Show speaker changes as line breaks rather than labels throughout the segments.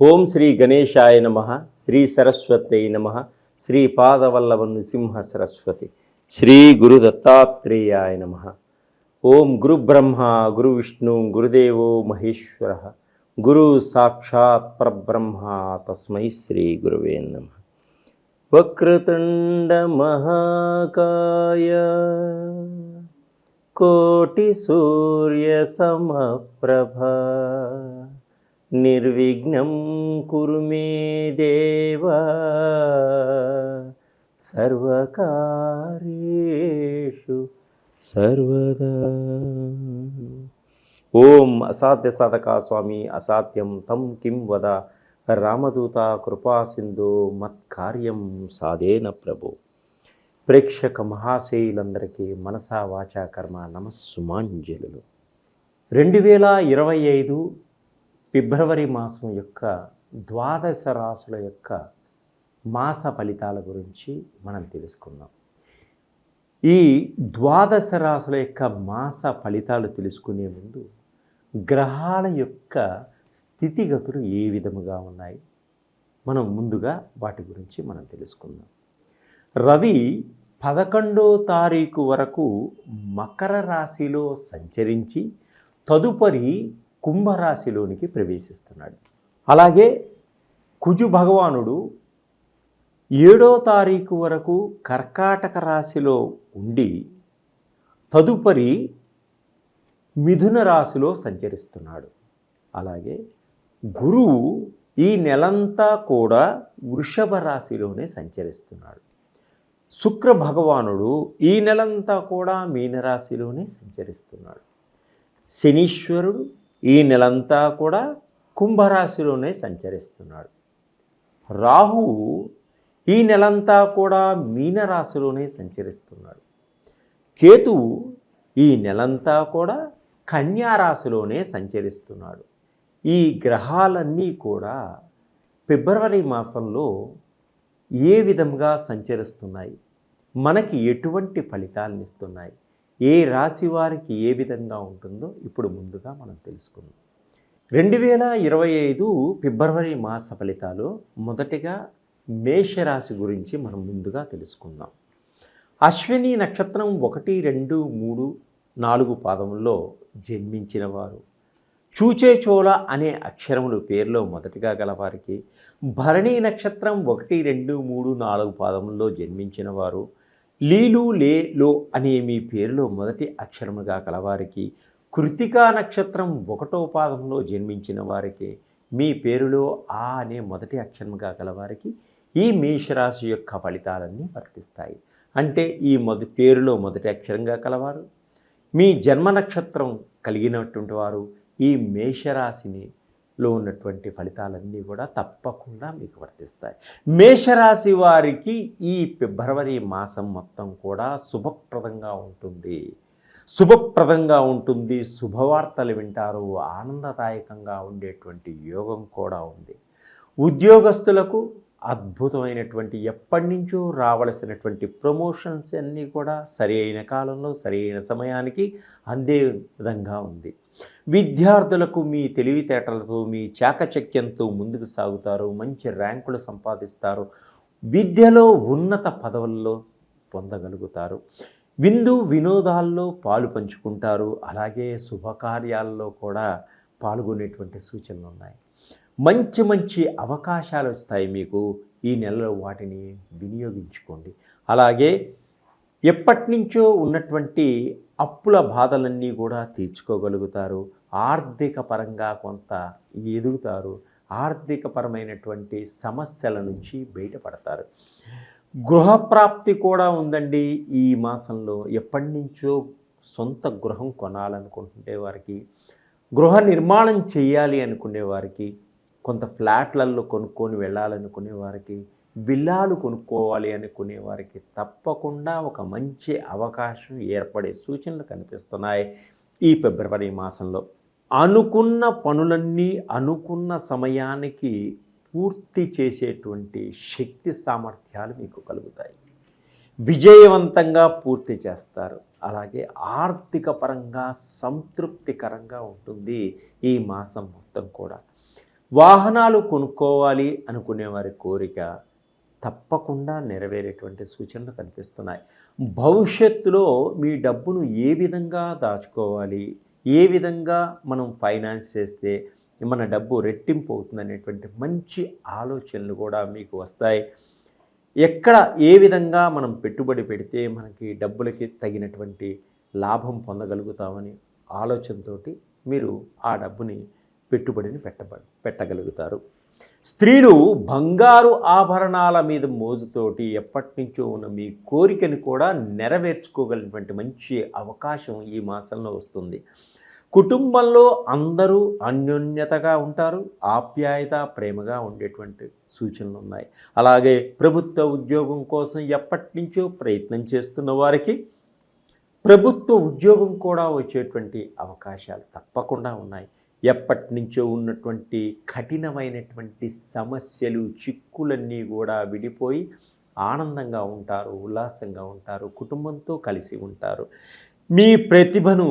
ఓం శ్రీ గణేశాయ నమః. శ్రీ సరస్వత్యై నమః. శ్రీ పాదవల్లభ నృసింహ సరస్వతి. శ్రీ గురు దత్తాత్రేయాయ నమః. ఓం గురు బ్రహ్మ గురు విష్ణు గురుదేవో మహేశ్వర గురు సాక్షాత్ పరబ్రహ్మ తస్మై శ్రీ గురువే నమః. వక్రతుండ మహాకాయ కోటి సూర్య సమప్రభ నిర్విఘ్నం కురు మే దేవ సర్వకార్యేషు సర్వదా. ఓం అసాధ్య సాధకా స్వామి అసాధ్యం తం కిం వద రామదూత కృపా సింధు మత్కార్యం సాధేన ప్రభు. ప్రేక్షక మహాశయులందరికీ మనసా వాచా కర్మ నమస్సుమాంజలులు. 2025 ఫిబ్రవరి మాసం యొక్క ద్వాదశ రాశుల యొక్క మాస ఫలితాల గురించి మనం తెలుసుకుందాం. ఈ ద్వాదశ రాశుల యొక్క మాస ఫలితాలు తెలుసుకునే ముందు గ్రహాల యొక్క స్థితిగతులు ఏ విధముగా ఉన్నాయి మనం ముందుగా వాటి గురించి మనం తెలుసుకుందాం. రవి 11వ తారీఖు వరకు మకర రాశిలో సంచరించి తదుపరి కుంభరాశిలోనికి ప్రవేశిస్తున్నాడు. అలాగే కుజు భగవానుడు 7వ తారీఖు వరకు కర్కాటక రాశిలో ఉండి తదుపరి మిథున రాశిలో సంచరిస్తున్నాడు. అలాగే గురువు ఈ నెలంతా కూడా వృషభ రాశిలోనే సంచరిస్తున్నాడు. శుక్ర భగవానుడు ఈ నెలంతా కూడా మీనరాశిలోనే సంచరిస్తున్నాడు. శనీశ్వరుడు ఈ నెలంతా కూడా కుంభరాశిలోనే సంచరిస్తున్నాడు. రాహువు ఈ నెలంతా కూడా మీనరాశిలోనే సంచరిస్తున్నాడు. కేతువు ఈ నెలంతా కూడా కన్యారాశిలోనే సంచరిస్తున్నాడు. ఈ గ్రహాలన్నీ కూడా ఫిబ్రవరి మాసంలో ఏ విధంగా సంచరిస్తున్నాయి, మనకి ఎటువంటి ఫలితాలను ఇస్తున్నాయి, ఏ రాశి వారికి ఏ విధంగా ఉంటుందో ఇప్పుడు ముందుగా మనం తెలుసుకుందాం. 2025 ఫిబ్రవరి మాస ఫలితాలు మొదటిగా మేషరాశి గురించి మనం ముందుగా తెలుసుకుందాం. అశ్విని నక్షత్రం 1, 2, 3, 4 పాదముల్లో జన్మించిన వారు, చూచేచోళ అనే అక్షరములు పేరులో మొదటిగా గలవారికి, భరణి నక్షత్రం 1, 2, 3, 4 పాదముల్లో జన్మించిన వారు, లీలు లే లో అనే మీ పేరులో మొదటి అక్షరముగా కలవారికి, కృతికా నక్షత్రం 1వ పాదంలో జన్మించిన వారికి, మీ పేరులో ఆ అనే మొదటి అక్షరముగా కలవారికి ఈ మేషరాశి యొక్క ఫలితాలన్నీ వర్తిస్తాయి. అంటే ఈ పేరులో మొదటి అక్షరంగా కలవారు, మీ జన్మ నక్షత్రం కలిగినటువంటి వారు ఈ మేషరాశిలో ఉన్నటువంటి ఫలితాలన్నీ కూడా తప్పకుండా మీకు వర్తిస్తాయి. మేషరాశి వారికి ఈ ఫిబ్రవరి మాసం మొత్తం కూడా శుభప్రదంగా ఉంటుంది. శుభవార్తలు వింటారు. ఆనందదాయకంగా ఉండేటువంటి యోగం కూడా ఉంది. ఉద్యోగస్తులకు అద్భుతమైనటువంటి ఎప్పటి నుంచో రావలసినటువంటి ప్రమోషన్స్ అన్నీ కూడా సరి అయిన కాలంలో సరి అయిన సమయానికి అందే విధంగా ఉంది. విద్యార్థులకు మీ తెలివితేటలతో మీ చాకచక్యంతో ముందుకు సాగుతారు. మంచి ర్యాంకులు సంపాదిస్తారు. విద్యలో ఉన్నత పదవుల్లో పొందగలుగుతారు. విందు వినోదాల్లో పాలు పంచుకుంటారు. అలాగే శుభకార్యాల్లో కూడా పాల్గొనేటువంటి సూచనలు ఉన్నాయి. మంచి మంచి అవకాశాలు వస్తాయి మీకు. ఈ నెలలో వాటిని వినియోగించుకోండి. అలాగే ఎప్పటి నుంచో ఉన్నటువంటి అప్పుల బాధలన్నీ కూడా తీర్చుకోగలుగుతారు. ఆర్థిక పరంగా కొంత ఎదుగుతారు. ఆర్థికపరమైనటువంటి సమస్యల నుంచి బయటపడతారు. గృహప్రాప్తి కూడా ఉందండి ఈ మాసంలో. ఎప్పటి నుంచో సొంత గృహం కొనాలనుకుంటుంటే వారికి, గృహ నిర్మాణం చేయాలి అనుకునే వారికి, కొంత ఫ్లాట్లలో కొనుక్కొని వెళ్ళాలనుకునే వారికి, విల్లాలు కొనుక్కోవాలి అనుకునే వారికి తప్పకుండా ఒక మంచి అవకాశం ఏర్పడే సూచనలు కనిపిస్తున్నాయి ఈ ఫిబ్రవరి మాసంలో. అనుకున్న పనులన్నీ అనుకున్న సమయానికి పూర్తి చేసేటువంటి శక్తి సామర్థ్యాలు మీకు కలుగుతాయి. విజయవంతంగా పూర్తి చేస్తారు. అలాగే ఆర్థిక పరంగా సంతృప్తికరంగా ఉంటుంది ఈ మాసం మొత్తం కూడా. వాహనాలు కొనుక్కోవాలి అనుకునే వారి కోరిక తప్పకుండా నెరవేరేటువంటి సూచనలు కనిపిస్తున్నాయి. భవిష్యత్తులో మీ డబ్బును ఏ విధంగా దాచుకోవాలి, ఏ విధంగా మనం ఫైనాన్స్ చేస్తే మన డబ్బు రెట్టింపు అవుతుందనేటువంటి మంచి ఆలోచనలు కూడా మీకు వస్తాయి. ఎక్కడ ఏ విధంగా మనం పెట్టుబడి పెడితే మనకి డబ్బులకి తగినటువంటి లాభం పొందగలుగుతామని ఆలోచనతోటి మీరు ఆ డబ్బుని పెట్టుబడిని పెట్టగలుగుతారు. స్త్రీలు బంగారు ఆభరణాల మీద మోజుతోటి ఎప్పటినుంచో ఉన్న మీ కోరికని కూడా నెరవేర్చుకోగలిగినటువంటి మంచి అవకాశం ఈ మాసంలో వస్తుంది. కుటుంబంలో అందరూ అన్యోన్యతగా ఉంటారు. ఆప్యాయత, ప్రేమగా ఉండేటువంటి సూచనలు ఉన్నాయి. అలాగే ప్రభుత్వ ఉద్యోగం కోసం ఎప్పటినుంచో ప్రయత్నం చేస్తున్న వారికి ప్రభుత్వ ఉద్యోగం కూడా వచ్చేటువంటి అవకాశాలు తప్పకుండా ఉన్నాయి. ఎప్పటినుంచో ఉన్నటువంటి కఠినమైనటువంటి సమస్యలు, చిక్కులన్నీ కూడా విడిపోయి ఆనందంగా ఉంటారు, ఉల్లాసంగా ఉంటారు, కుటుంబంతో కలిసి ఉంటారు. మీ ప్రతిభను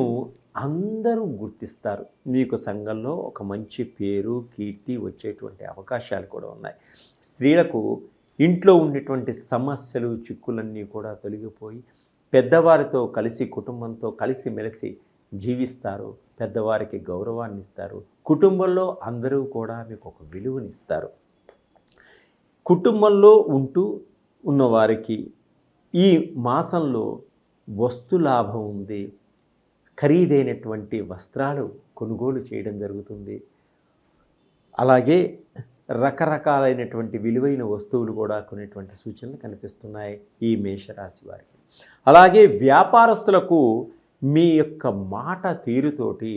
అందరూ గుర్తిస్తారు. మీకు సంఘంలో ఒక మంచి పేరు, కీర్తి వచ్చేటువంటి అవకాశాలు కూడా ఉన్నాయి. స్త్రీలకు ఇంట్లో ఉండేటువంటి సమస్యలు, చిక్కులన్నీ కూడా తొలగిపోయి పెద్దవారితో కలిసి, కుటుంబంతో కలిసిమెలిసి జీవిస్తారు. పెద్దవారికి గౌరవాన్ని ఇస్తారు. కుటుంబంలో అందరూ కూడా మీకు ఒక విలువనిస్తారు. కుటుంబంలో ఉన్నవారికి ఈ మాసంలో వస్తు లాభం ఉంది. ఖరీదైనటువంటి వస్త్రాలు కొనుగోలు చేయడం జరుగుతుంది. అలాగే రకరకాలైనటువంటి విలువైన వస్తువులు కూడా కొనేటువంటి సూచనలు కనిపిస్తున్నాయి ఈ మేషరాశి వారికి. అలాగే వ్యాపారస్తులకు మీ యొక్క మాట తీరుతోటి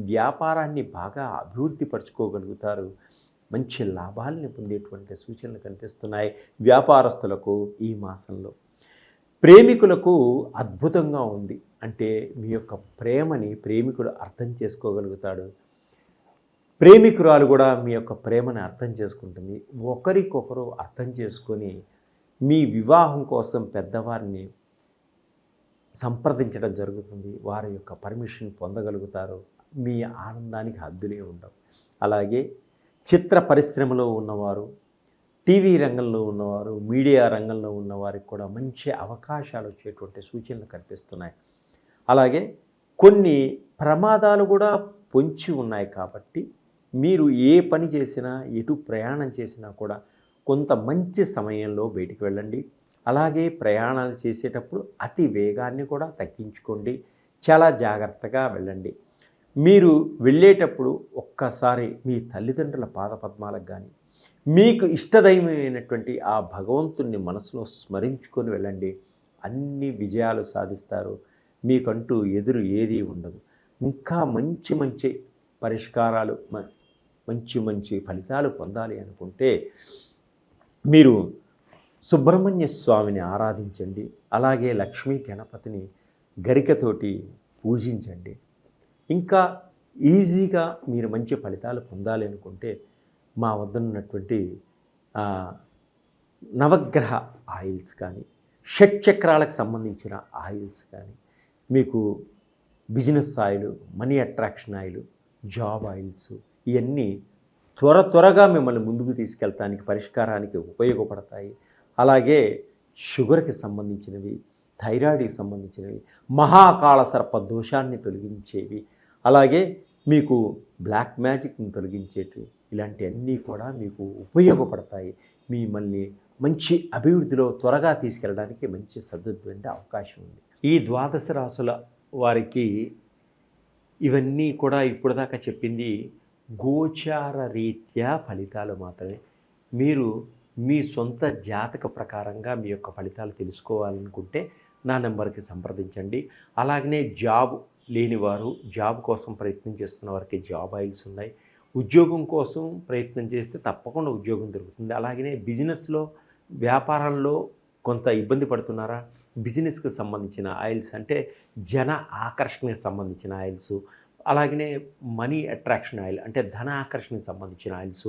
వ్యాపారాన్ని బాగా అభివృద్ధి పరుచుకోగలుగుతారు. మంచి లాభాలని పొందేటువంటి సూచనలు కనిపిస్తున్నాయి వ్యాపారస్తులకు ఈ మాసంలో. ప్రేమికులకు అద్భుతంగా ఉంది. అంటే మీ యొక్క ప్రేమని ప్రేమికుడు అర్థం చేసుకోగలుగుతాడు. ప్రేమికురాలు కూడా మీ యొక్క ప్రేమను అర్థం చేసుకుంటుంది. ఒకరికొకరు అర్థం చేసుకొని మీ వివాహం కోసం పెద్దవారిని సంప్రదించడం జరుగుతుంది. వారి యొక్క పర్మిషన్ పొందగలుగుతారు. మీ ఆనందానికి హద్దులే ఉండవు. అలాగే చిత్ర పరిశ్రమలో ఉన్నవారు, టీవీ రంగంలో ఉన్నవారు, మీడియా రంగంలో ఉన్నవారికి కూడా మంచి అవకాశాలు వచ్చేటువంటి సూచనలు కనిపిస్తున్నాయి. అలాగే కొన్ని ప్రమాదాలు కూడా పొంచి ఉన్నాయి కాబట్టి మీరు ఏ పని చేసినా, ఎటు ప్రయాణం చేసినా కూడా కొంత మంచి సమయంలో బయటికి వెళ్ళండి. అలాగే ప్రయాణాలు చేసేటప్పుడు అతి వేగాన్ని కూడా తగ్గించుకోండి. చాలా జాగ్రత్తగా వెళ్ళండి. మీరు వెళ్ళేటప్పుడు ఒక్కసారి మీ తల్లిదండ్రుల పాదపద్మాలకు కానీ, మీకు ఇష్టదైవమైనటువంటి ఆ భగవంతుణ్ణి మనసులో స్మరించుకొని వెళ్ళండి. అన్ని విజయాలు సాధిస్తారు. మీకంటూ ఎదురు ఏదీ ఉండదు. ఇంకా మంచి మంచి పరిష్కారాలు, మంచి మంచి ఫలితాలు పొందాలి అనుకుంటే మీరు సుబ్రహ్మణ్య స్వామిని ఆరాధించండి. అలాగే లక్ష్మీ గణపతిని గరికతోటి పూజించండి. ఇంకా ఈజీగా మీరు మంచి ఫలితాలు పొందాలి అనుకుంటే మా వద్ద ఉన్నటువంటి నవగ్రహ ఆయిల్స్ కానీ, షట్చక్రాలకు సంబంధించిన ఆయిల్స్ కానీ, మీకు business oil, money attraction oil, job oils, ఇవన్నీ త్వరగా మిమ్మల్ని ముందుకు తీసుకెళ్తానికి, పరిష్కారానికి ఉపయోగపడతాయి. అలాగే షుగర్కి సంబంధించినవి, థైరాయిడ్కి సంబంధించినవి, మహాకాళ సర్ప దోషాన్ని తొలగించేవి, అలాగే మీకు బ్లాక్ మ్యాజిక్ని తొలగించేటివి, ఇలాంటివన్నీ కూడా మీకు ఉపయోగపడతాయి. మిమ్మల్ని మంచి అభివృద్ధిలో త్వరగా తీసుకెళ్ళడానికి మంచి సద్దుద్వంటే అవకాశం ఉంది. ఈ ద్వాదశ రాశుల వారికి ఇవన్నీ కూడా ఇప్పుడు దాకా చెప్పింది గోచార రీత్యా ఫలితాలు మాత్రమే. మీరు మీ సొంత జాతక ప్రకారంగా మీ యొక్క ఫలితాలు తెలుసుకోవాలనుకుంటే నా నెంబర్కి సంప్రదించండి. అలాగనే జాబ్ లేనివారు, జాబ్ కోసం ప్రయత్నం చేస్తున్న వారికి జాబ్ ఆయిల్స్ ఉన్నాయి. ఉద్యోగం కోసం ప్రయత్నం చేస్తే తప్పకుండా ఉద్యోగం దొరుకుతుంది. అలాగనే బిజినెస్లో, వ్యాపారంలో కొంత ఇబ్బంది పడుతున్నారా, బిజినెస్కి సంబంధించిన ఆయిల్స్ అంటే జన ఆకర్షణకి సంబంధించిన ఆయిల్స్, అలాగనే మనీ అట్రాక్షన్ ఆయిల్ అంటే ధన ఆకర్షణకి సంబంధించిన ఆయిల్స్,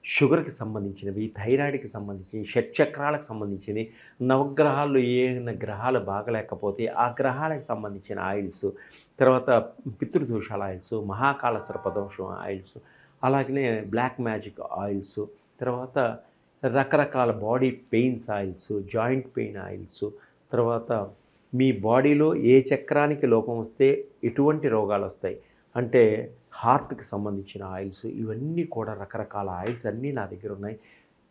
షుగర్కి సంబంధించినవి, థైరాయిడ్కి సంబంధించినవి, షట్చక్రాలకు సంబంధించినవి, నవగ్రహాల్లో ఏమైనా గ్రహాలు బాగలేకపోతే ఆ గ్రహాలకు సంబంధించిన ఆయిల్స్, తర్వాత పితృదోషాల ఆయిల్స్, మహాకాళ సర్పదోషం ఆయిల్స్, అలాగనే బ్లాక్ మ్యాజిక్ ఆయిల్స్, తర్వాత రకరకాల body pains oils, joint pain oils, తర్వాత మీ బాడీలో ఏ చక్రానికి లోపం వస్తే ఎటువంటి రోగాలు వస్తాయి అంటే హార్ట్కి సంబంధించిన ఆయిల్స్, ఇవన్నీ కూడా రకరకాల ఆయిల్స్ అన్నీ నా దగ్గర ఉన్నాయి.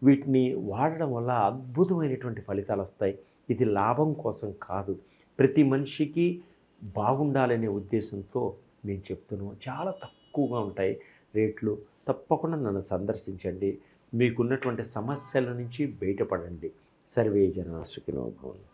వీటిని వాడడం వల్ల అద్భుతమైనటువంటి ఫలితాలు వస్తాయి. ఇది లాభం కోసం కాదు, ప్రతి మనిషికి బాగుండాలనే ఉద్దేశంతో నేను చెప్తున్నాను. చాలా తక్కువగా ఉంటాయి రేట్లు. తప్పకుండా నన్ను సందర్శించండి. మీకున్నటువంటి సమస్యల నుంచి బయటపడండి. సర్వే జనా సుఖినో భవంతు.